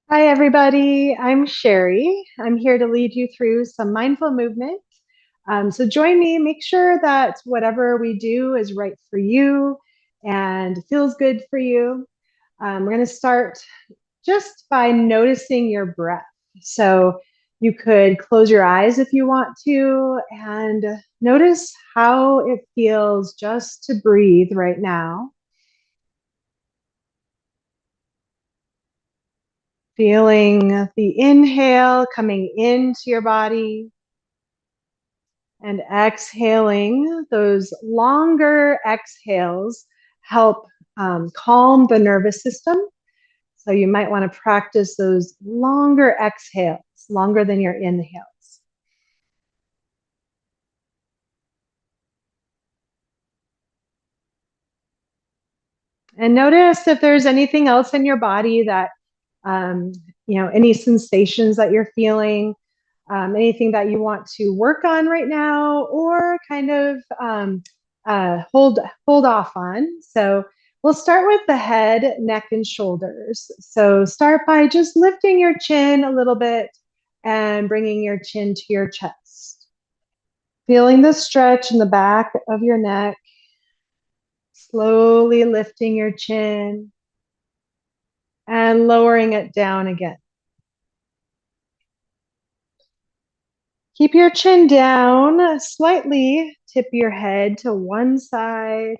Hi, everybody. I'm Sherry. I'm here to lead you through some mindful movement. So join me. Make sure that whatever we do is right for you and feels good for you. We're going to start just by noticing your breath. So you could close your eyes if you want to and notice how it feels just to breathe right now. Feeling the inhale coming into your body and exhaling. Those longer exhales help calm the nervous system. So you might want to practice those longer exhales, longer than your inhales. And notice if there's anything else in your body that, um, any sensations that you're feeling, anything that you want to work on right now, or kind of hold off on. So we'll start with the head, neck, and shoulders. So start by just lifting your chin a little bit and bringing your chin to your chest. Feeling the stretch in the back of your neck, slowly lifting your chin and lowering it down again. Keep your chin down slightly, tip your head to one side.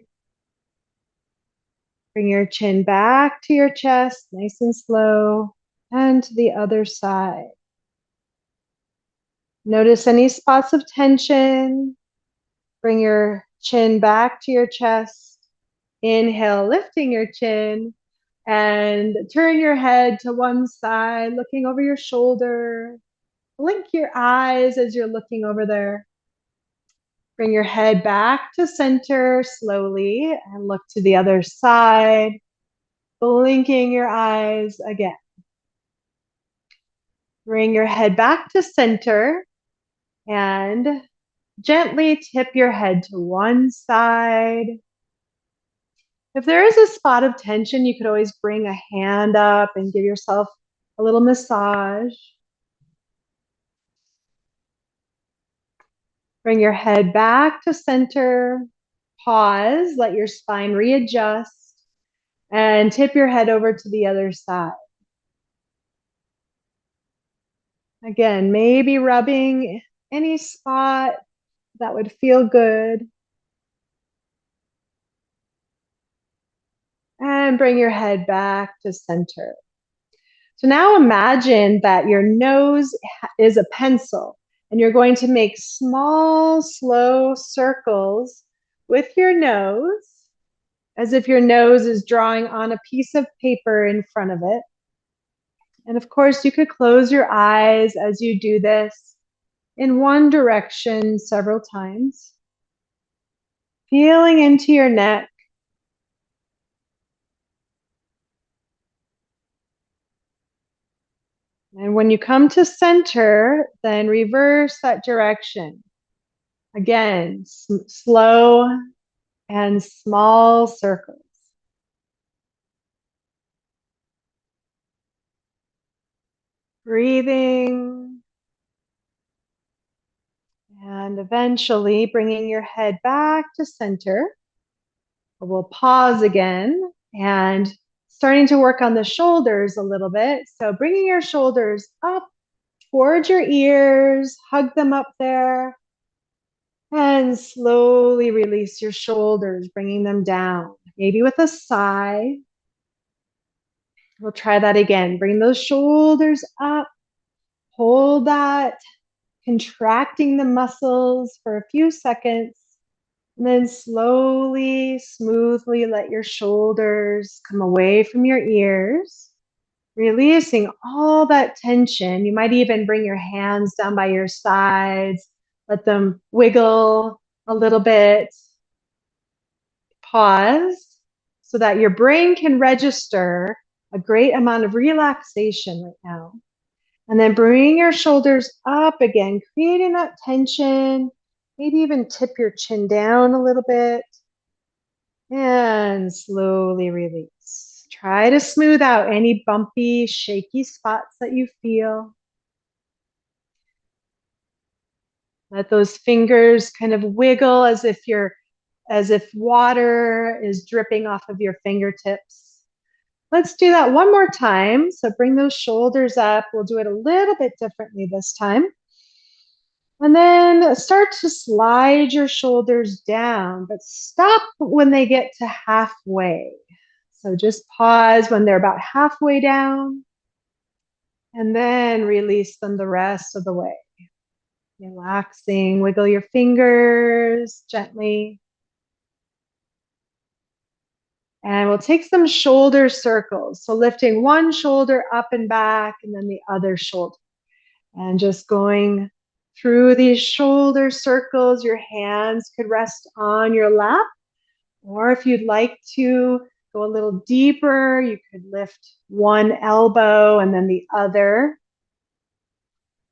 Bring your chin back to your chest, nice and slow, and to the other side. Notice any spots of tension. Bring your chin back to your chest. Inhale, lifting your chin, and turn your head to one side, looking over your shoulder. Blink your eyes as you're looking over there. Bring your head back to center slowly and look to the other side, blinking your eyes again. Bring your head back to center and gently tip your head to one side. If there is a spot of tension, you could always bring a hand up and give yourself a little massage. Bring your head back to center. Pause, let your spine readjust, and tip your head over to the other side. Again, maybe rubbing any spot that would feel good. And bring your head back to center. So now imagine that your nose is a pencil and you're going to make small, slow circles with your nose as if your nose is drawing on a piece of paper in front of it. And of course, you could close your eyes as you do this in one direction several times. Feeling into your neck. And when you come to center, then reverse that direction. Again, slow and small circles. Breathing. And eventually bringing your head back to center. We'll pause again and starting to work on the shoulders a little bit. So bringing your shoulders up towards your ears, hug them up there, and slowly release your shoulders, bringing them down, maybe with a sigh. We'll try that again. Bring those shoulders up, hold that, contracting the muscles for a few seconds, and then slowly, smoothly let your shoulders come away from your ears, releasing all that tension. You might even bring your hands down by your sides, let them wiggle a little bit. Pause so that your brain can register a great amount of relaxation right now. And then bring your shoulders up again, creating that tension. Maybe even tip your chin down a little bit. And slowly release. Try to smooth out any bumpy, shaky spots that you feel. Let those fingers kind of wiggle as if water is dripping off of your fingertips. Let's do that one more time. So bring those shoulders up. We'll do it a little bit differently this time. And then start to slide your shoulders down, but stop when they get to halfway. So just pause when they're about halfway down, and then release them the rest of the way. Relaxing, wiggle your fingers gently. And we'll take some shoulder circles. So lifting one shoulder up and back, and then the other shoulder. And just going through these shoulder circles, your hands could rest on your lap. Or if you'd like to go a little deeper, you could lift one elbow and then the other.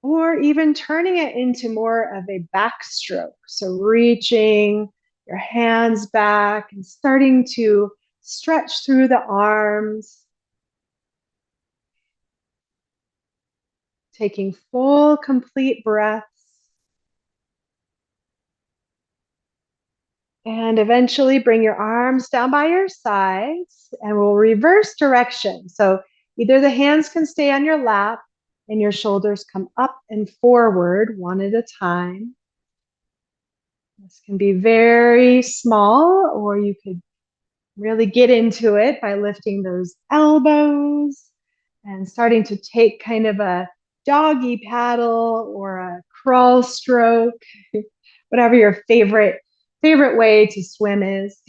Or even turning it into more of a backstroke. So reaching your hands back and starting to stretch through the arms. Taking full, complete breaths. And eventually bring your arms down by your sides and we'll reverse direction. So either the hands can stay on your lap and your shoulders come up and forward one at a time. This can be very small, or you could really get into it by lifting those elbows and starting to take kind of a doggy paddle or a crawl stroke, whatever your favorite way to swim is.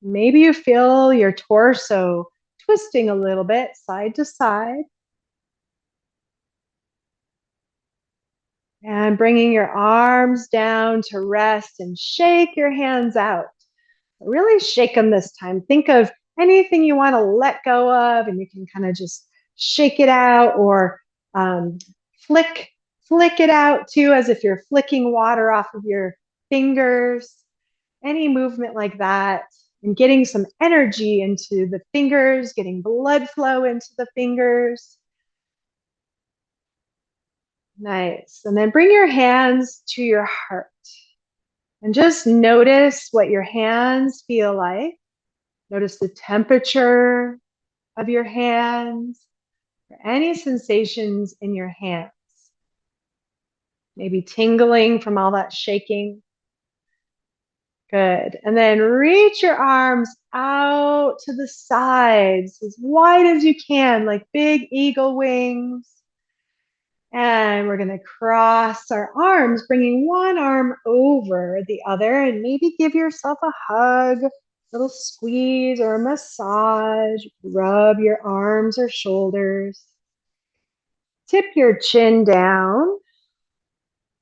Maybe you feel your torso twisting a little bit side to side. And bringing your arms down to rest and shake your hands out. Really shake them this time. Think of anything you want to let go of, and you can kind of just shake it out, or flick it out too, as if you're flicking water off of your fingers. Any movement like that, and getting some energy into the fingers, getting blood flow into the fingers. Nice. And then bring your hands to your heart. And just notice what your hands feel like. Notice the temperature of your hands, or any sensations in your hands. Maybe tingling from all that shaking. Good. And then reach your arms out to the sides as wide as you can, like big eagle wings. And we're going to cross our arms, bringing one arm over the other, and maybe give yourself a hug, a little squeeze or a massage. Rub your arms or shoulders. Tip your chin down.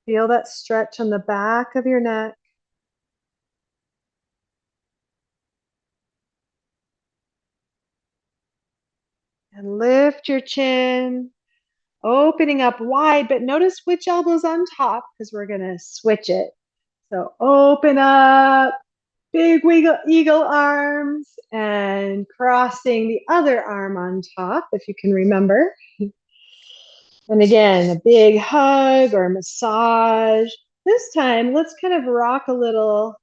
Feel that stretch on the back of your neck. And lift your chin, opening up wide, but notice which elbow's on top, because we're going to switch it. So open up, big eagle arms, and crossing the other arm on top, if you can remember. And again, a big hug or massage. This time, let's kind of rock a little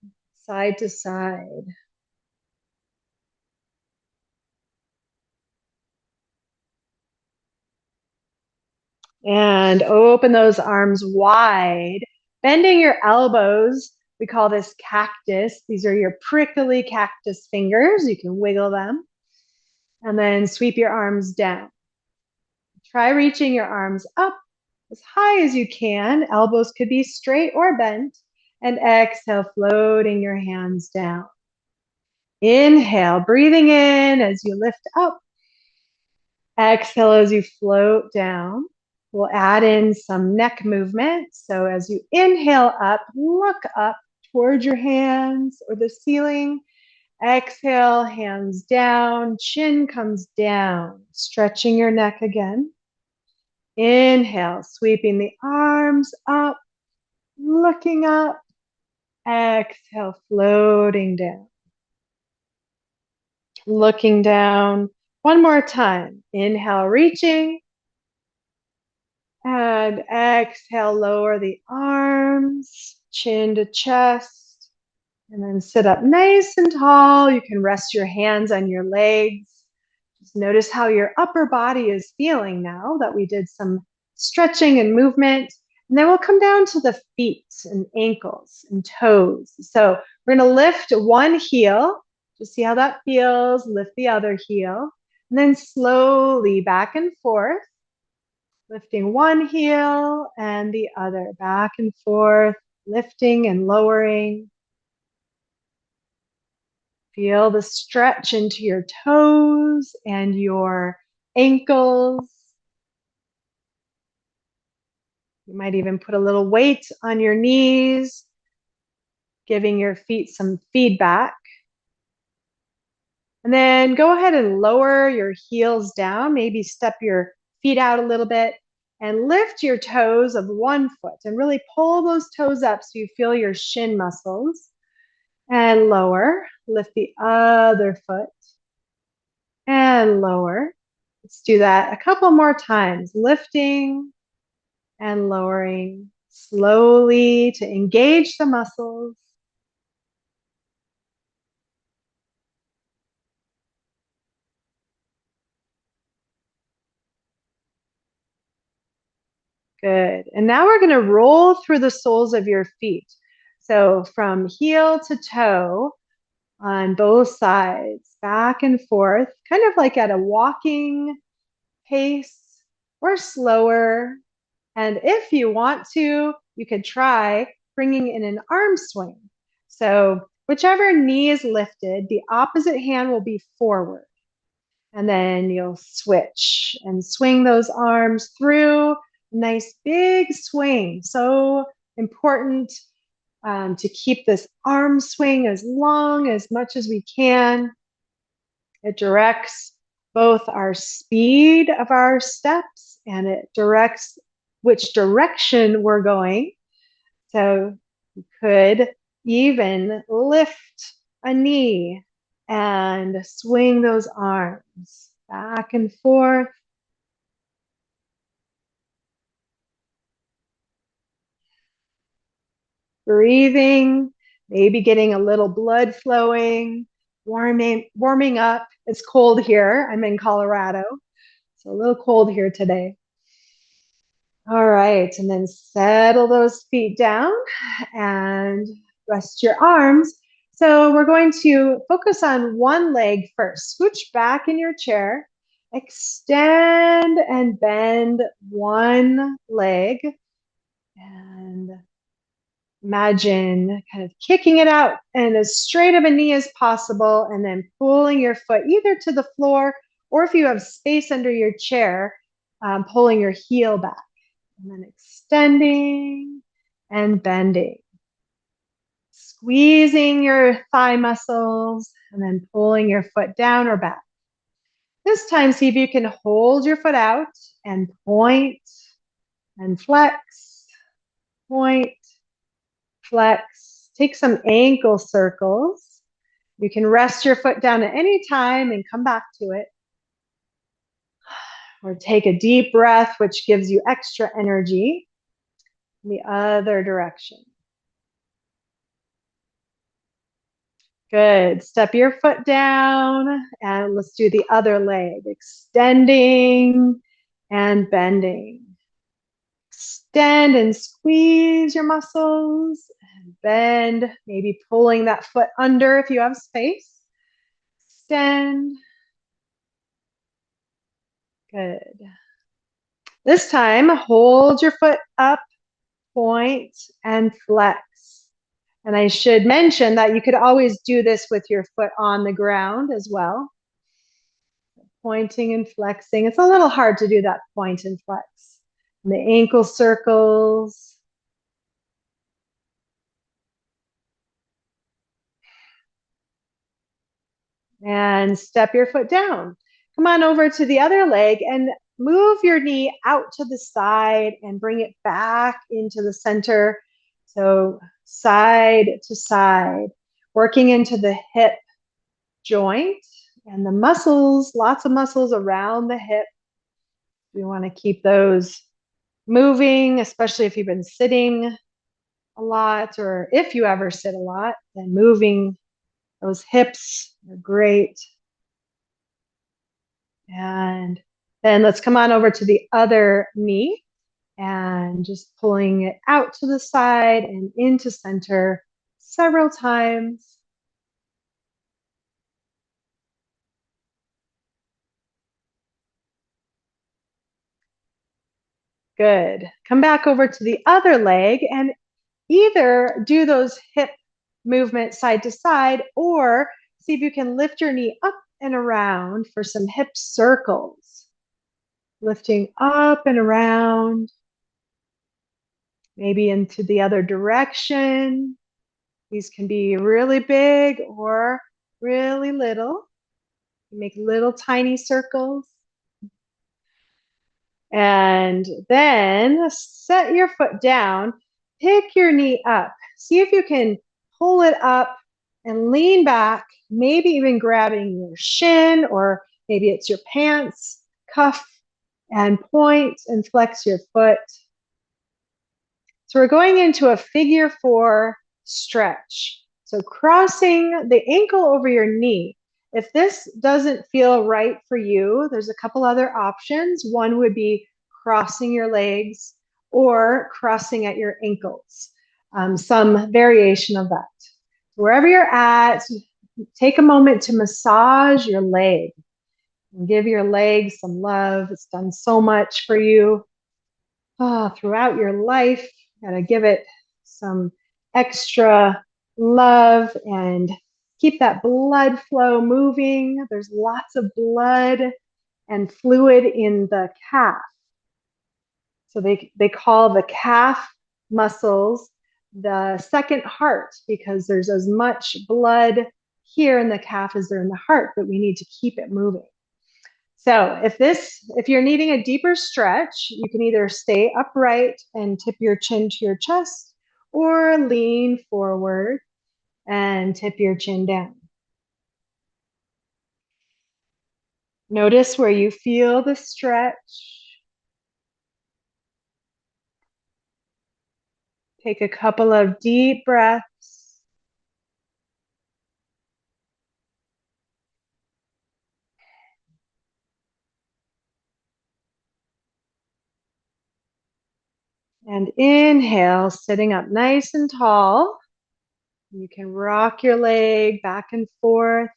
side to side. And open those arms wide, bending your elbows. We call this cactus. These are your prickly cactus fingers. You can wiggle them. And then sweep your arms down. Try reaching your arms up as high as you can. Elbows could be straight or bent. And exhale, floating your hands down. Inhale, breathing in as you lift up. Exhale as you float down. We'll add in some neck movement. So as you inhale up, look up towards your hands or the ceiling. Exhale, hands down, chin comes down, stretching your neck again. Inhale, sweeping the arms up, looking up. Exhale, floating down. Looking down. One more time. Inhale, reaching. And exhale, lower the arms, chin to chest. And then sit up nice and tall. You can rest your hands on your legs. Just notice how your upper body is feeling now that we did some stretching and movement. And then we'll come down to the feet and ankles and toes. So we're going to lift one heel. Just see how that feels. Lift the other heel. And then slowly back and forth. Lifting one heel and the other. Back and forth. Lifting and lowering. Feel the stretch into your toes and your ankles. You might even put a little weight on your knees, giving your feet some feedback. And then go ahead and lower your heels down. Maybe step your feet out a little bit and lift your toes of one foot and really pull those toes up so you feel your shin muscles. And lower. Lift the other foot. And lower. Let's do that a couple more times. Lifting and lowering slowly to engage the muscles. Good. And now we're going to roll through the soles of your feet. So from heel to toe on both sides, back and forth, kind of like at a walking pace or slower. And if you want to, you could try bringing in an arm swing. So whichever knee is lifted, the opposite hand will be forward. And then you'll switch and swing those arms through. Nice big swing. So important to keep this arm swing as long as much as we can. It directs both our speed of our steps and it directs which direction we're going. So you could even lift a knee and swing those arms back and forth. Breathing, maybe getting a little blood flowing, warming up. It's cold here. I'm in Colorado. It's a little cold here today. All right, and then settle those feet down and rest your arms. So we're going to focus on one leg first. Scooch back in your chair, extend and bend one leg, and imagine kind of kicking it out and as straight of a knee as possible, and then pulling your foot either to the floor or if you have space under your chair, pulling your heel back. And then extending and bending. Squeezing your thigh muscles and then pulling your foot down or back. This time, see if you can hold your foot out and point and flex, point, flex. Take some ankle circles. You can rest your foot down at any time and come back to it. Or take a deep breath, which gives you extra energy in the other direction. Good. Step your foot down and let's do the other leg. Extending and bending. Extend and squeeze your muscles and bend, maybe pulling that foot under if you have space. Extend. Good. This time, hold your foot up, point, and flex. And I should mention that you could always do this with your foot on the ground as well. Pointing and flexing. It's a little hard to do that point and flex. And the ankle circles. And step your foot down. Come on over to the other leg and move your knee out to the side and bring it back into the center. So side to side, working into the hip joint and the muscles, lots of muscles around the hip. We want to keep those moving, especially if you've been sitting a lot, or if you ever sit a lot, then moving those hips are great. And then let's come on over to the other knee and just pulling it out to the side and into center several times. Good. Come back over to the other leg and either do those hip movements side to side or see if you can lift your knee up and around for some hip circles. Lifting up and around, maybe into the other direction. These can be really big or really little. Make little tiny circles. And then set your foot down, pick your knee up. See if you can pull it up and lean back, maybe even grabbing your shin, or maybe it's your pants cuff, and point and flex your foot. So we're going into a figure 4 stretch. So crossing the ankle over your knee. If this doesn't feel right for you, there's a couple other options. One would be crossing your legs or crossing at your ankles, some variation of that. Wherever you're at, take a moment to massage your leg and give your leg some love. It's done so much for you throughout your life. Gotta give it some extra love and keep that blood flow moving. There's lots of blood and fluid in the calf. So they call the calf muscles the second heart because there's as much blood here in the calf as there in the heart, but we need to keep it moving. So if you're needing a deeper stretch, you can either stay upright and tip your chin to your chest or lean forward and tip your chin down. Notice where you feel the stretch. Take a couple of deep breaths. And inhale, sitting up nice and tall. You can rock your leg back and forth.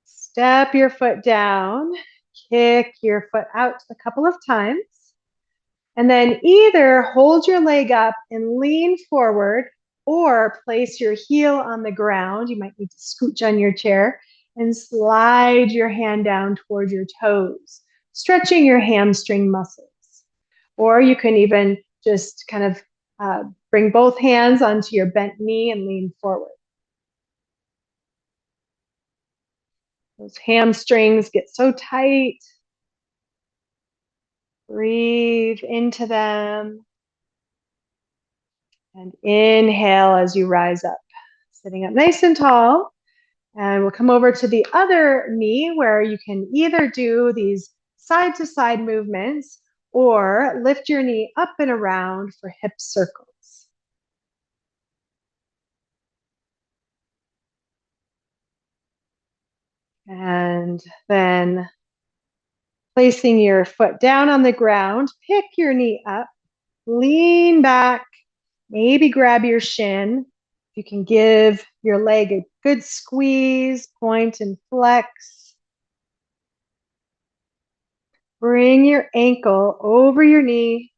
Step your foot down, kick your foot out a couple of times, and then either hold your leg up and lean forward or place your heel on the ground. You might need to scooch on your chair and slide your hand down toward your toes, stretching your hamstring muscles. Or you can even just kind of bring both hands onto your bent knee and lean forward. Those hamstrings get so tight. Breathe into them. And inhale as you rise up, sitting up nice and tall. And we'll come over to the other knee where you can either do these side to side movements or lift your knee up and around for hip circles. And then placing your foot down on the ground, pick your knee up, lean back, maybe grab your shin. You can give your leg a good squeeze, point and flex. Bring your ankle over your knee.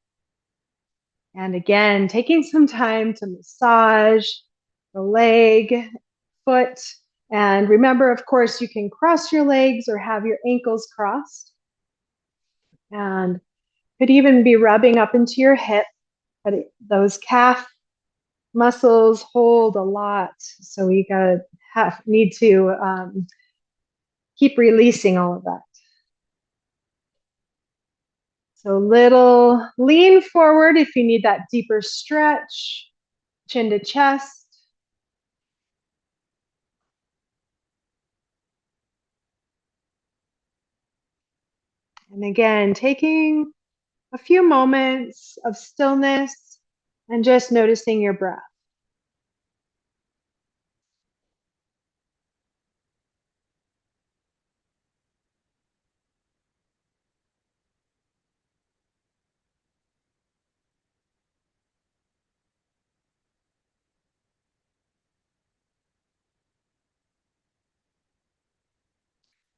And again, taking some time to massage the leg, foot. And remember, of course, you can cross your legs or have your ankles crossed. And could even be rubbing up into your hip, but those calf muscles hold a lot. So we need to keep releasing all of that. So little lean forward if you need that deeper stretch, chin to chest. And again, taking a few moments of stillness and just noticing your breath.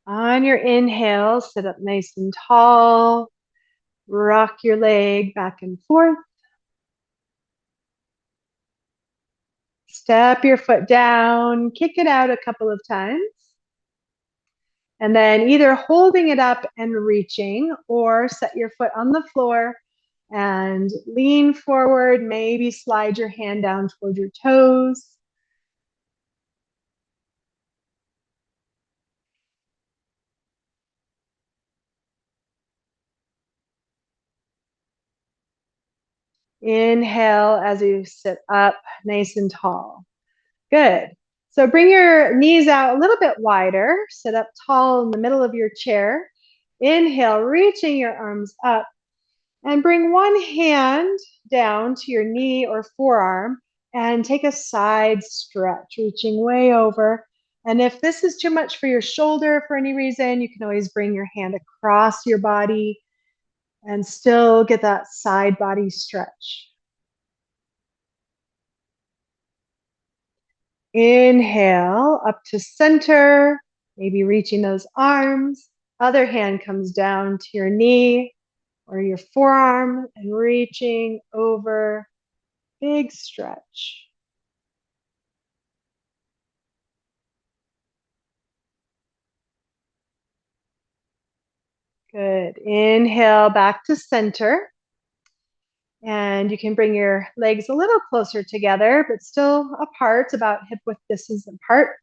On your inhale, sit up nice and tall. Rock your leg back and forth. Step your foot down, kick it out a couple of times. And then either holding it up and reaching, or set your foot on the floor and lean forward. Maybe slide your hand down toward your toes. Inhale as you sit up nice and tall. Good. So bring your knees out a little bit wider. Sit up tall in the middle of your chair. Inhale, reaching your arms up, and bring one hand down to your knee or forearm and take a side stretch, reaching way over. And if this is too much for your shoulder for any reason, you can always bring your hand across your body and still get that side body stretch. Inhale up to center, maybe reaching those arms. Other hand comes down to your knee or your forearm and reaching over. Big stretch. Good. Inhale back to center. And you can bring your legs a little closer together, but still apart, about hip width distance apart.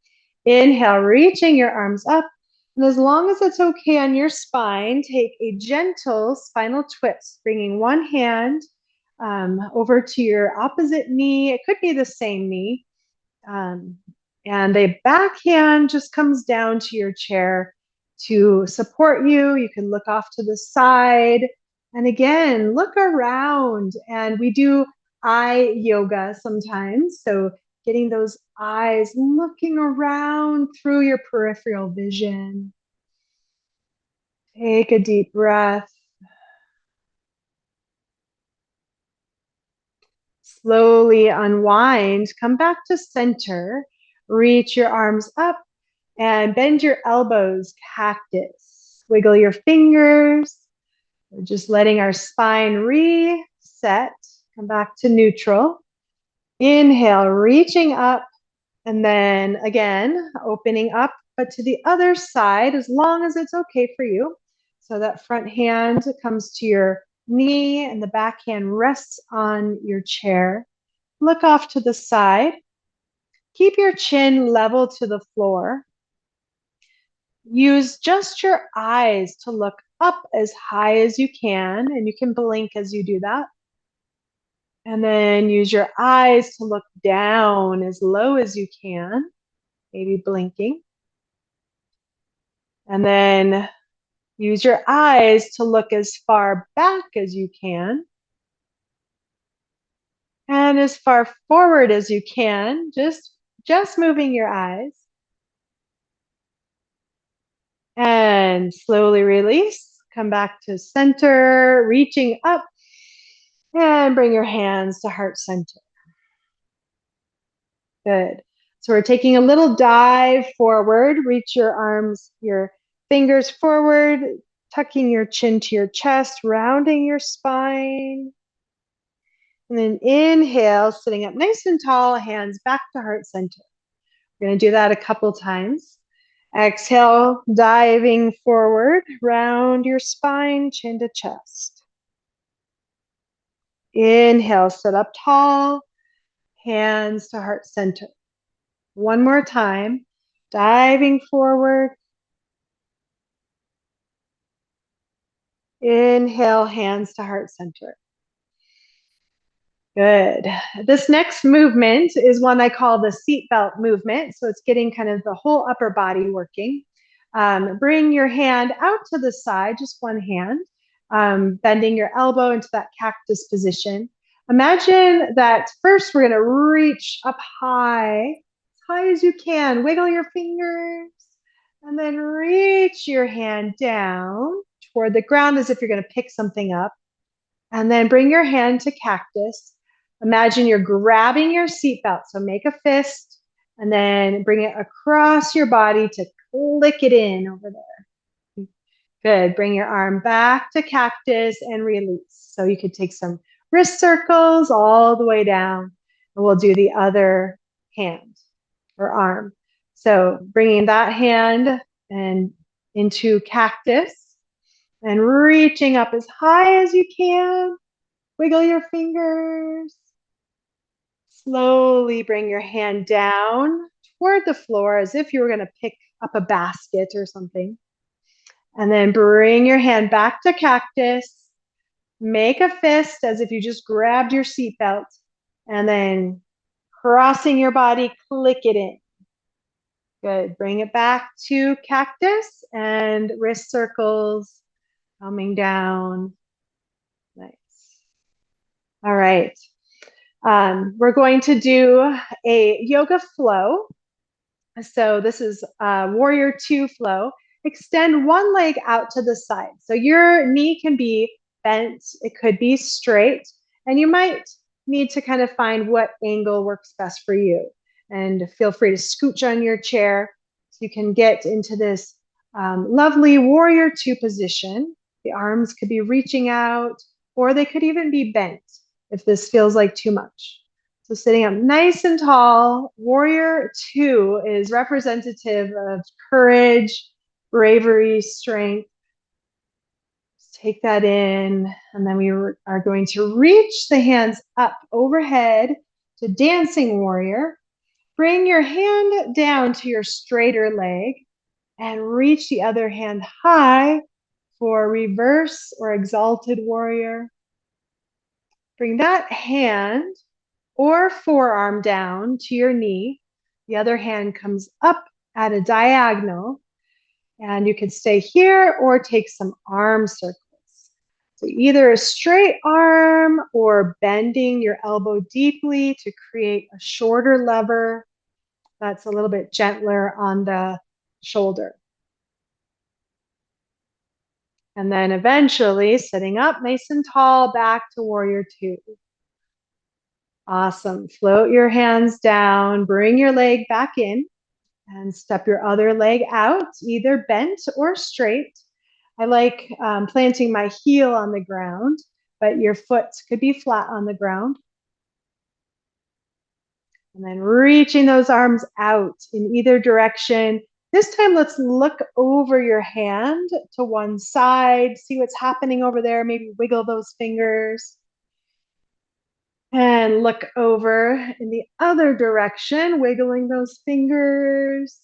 Inhale, reaching your arms up. And as long as it's okay on your spine, take a gentle spinal twist, bringing one hand over to your opposite knee. It could be the same knee. And the back hand just comes down to your chair to support you. You can look off to the side. And again, look around. And we do eye yoga sometimes. So getting those eyes looking around through your peripheral vision. Take a deep breath. Slowly unwind. Come back to center. Reach your arms up and bend your elbows, cactus. Wiggle your fingers. We're just letting our spine reset. Come back to neutral. Inhale, reaching up, and then again, opening up, but to the other side, as long as it's okay for you. So that front hand comes to your knee and the back hand rests on your chair. Look off to the side. Keep your chin level to the floor. Use just your eyes to look up as high as you can, and you can blink as you do that. And then use your eyes to look down as low as you can, maybe blinking. And then use your eyes to look as far back as you can. And as far forward as you can, just moving your eyes. And slowly release. Come back to center, reaching up. And bring your hands to heart center. Good. So we're taking a little dive forward. Reach your arms, your fingers forward, tucking your chin to your chest, rounding your spine. And then inhale, sitting up nice and tall, hands back to heart center. We're going to do that a couple times. Exhale, diving forward, round your spine, chin to chest. Inhale, sit up tall, hands to heart center. One more time, diving forward. Inhale, hands to heart center. Good. This next movement is one I call the seatbelt movement. So it's getting kind of the whole upper body working. Bring your hand out to the side, just one hand, bending your elbow into that cactus position. Imagine that first we're going to reach up high, as high as you can. Wiggle your fingers, and then reach your hand down toward the ground as if you're going to pick something up. And then bring your hand to cactus. Imagine you're grabbing your seatbelt. So make a fist and then bring it across your body to click it in over there. Good. Bring your arm back to cactus and release. So you could take some wrist circles all the way down. And we'll do the other hand or arm. So bringing that hand and into cactus and reaching up as high as you can. Wiggle your fingers. Slowly bring your hand down toward the floor as if you were going to pick up a basket or something. And then bring your hand back to cactus. Make a fist as if you just grabbed your seatbelt. And then crossing your body, click it in. Good. Bring it back to cactus and wrist circles coming down. Nice. All right. We're going to do a yoga flow. So this is warrior 2 flow. Extend one leg out to the side. So your knee can be bent, it could be straight, and you might need to kind of find what angle works best for you. And feel free to scooch on your chair so you can get into this lovely warrior 2 position. The arms could be reaching out, or they could even be bent if this feels like too much. So sitting up nice and tall, warrior 2 is representative of courage, bravery, strength. Just take that in, and then we are going to reach the hands up overhead to dancing warrior. Bring your hand down to your straighter leg and reach the other hand high for reverse or exalted warrior. Bring that hand or forearm down to your knee. The other hand comes up at a diagonal, and you can stay here or take some arm circles. So either a straight arm or bending your elbow deeply to create a shorter lever that's a little bit gentler on the shoulder. And then eventually sitting up nice and tall back to warrior 2. Awesome. Float your hands down, bring your leg back in, and step your other leg out, either bent or straight. I like planting my heel on the ground, but your foot could be flat on the ground. And then reaching those arms out in either direction. This time, let's look over your hand to one side, see what's happening over there, maybe wiggle those fingers. And look over in the other direction, wiggling those fingers.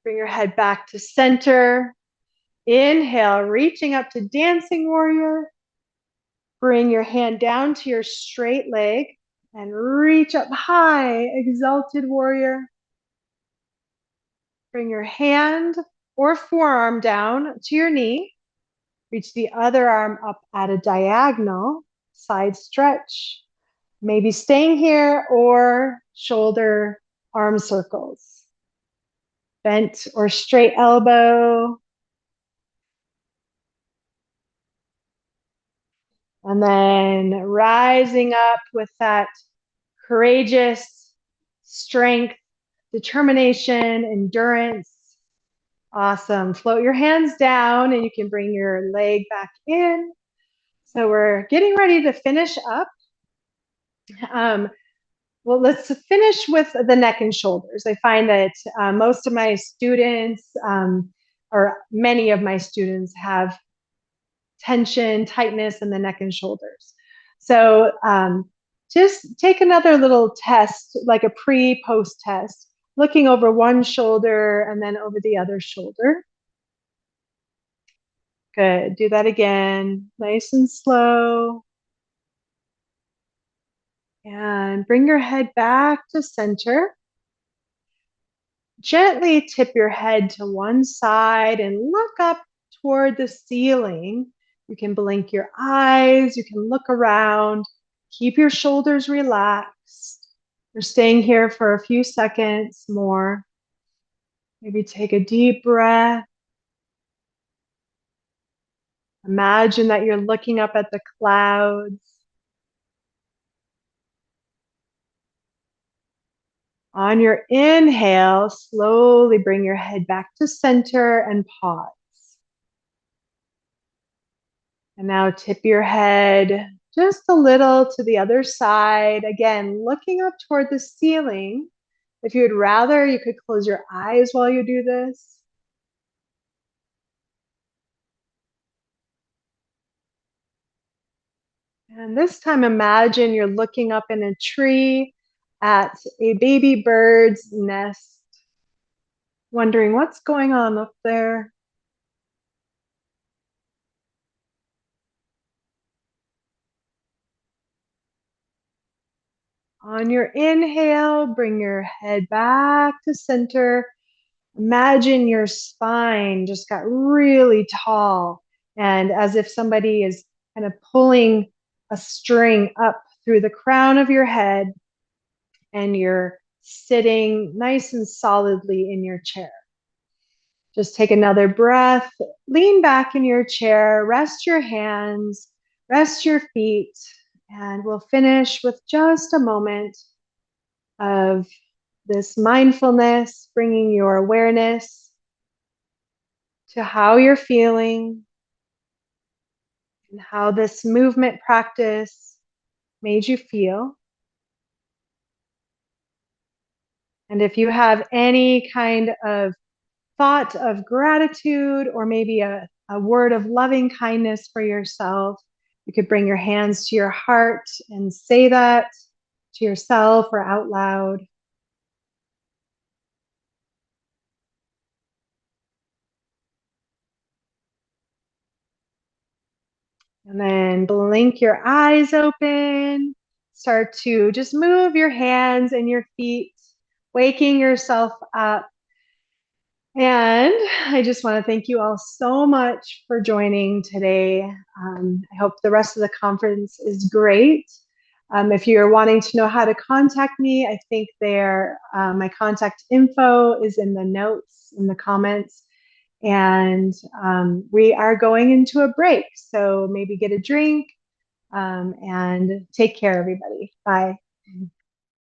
Bring your head back to center. Inhale, reaching up to dancing warrior. Bring your hand down to your straight leg and reach up high, exalted warrior. Bring your hand or forearm down to your knee. Reach the other arm up at a diagonal, side stretch. Maybe staying here or shoulder arm circles. Bent or straight elbow. And then rising up with that courageous strength, determination, endurance. Awesome. Float your hands down and you can bring your leg back in. So we're getting ready to finish up. Well, let's finish with the neck and shoulders. I find that most of my students, or many of my students, have tension, tightness in the neck and shoulders. So just take another little test, like a pre-post test, looking over one shoulder and then over the other shoulder. Good. Do that again. Nice and slow. And bring your head back to center. Gently tip your head to one side and look up toward the ceiling. You can blink your eyes, you can look around, keep your shoulders relaxed. We're staying here for a few seconds more. Maybe take a deep breath. Imagine that you're looking up at the clouds. On your inhale, slowly bring your head back to center and pause. And now tip your head just a little to the other side. Again, looking up toward the ceiling. If you would rather, you could close your eyes while you do this. And this time, imagine you're looking up in a tree at a baby bird's nest, wondering what's going on up there. On your inhale, bring your head back to center. Imagine your spine just got really tall, and as if somebody is kind of pulling a string up through the crown of your head, and you're sitting nice and solidly in your chair. Just take another breath, lean back in your chair, rest your hands, rest your feet, and we'll finish with just a moment of this mindfulness, bringing your awareness to how you're feeling and how this movement practice made you feel. And if you have any kind of thought of gratitude or maybe a word of loving kindness for yourself, you could bring your hands to your heart and say that to yourself or out loud. And then blink your eyes open. Start to just move your hands and your feet, waking yourself up. And I just want to thank you all so much for joining today. I hope the rest of the conference is great. If you're wanting to know how to contact me, I think my contact info is in the notes, in the comments. And we are going into a break. So maybe get a drink and take care, everybody. Bye.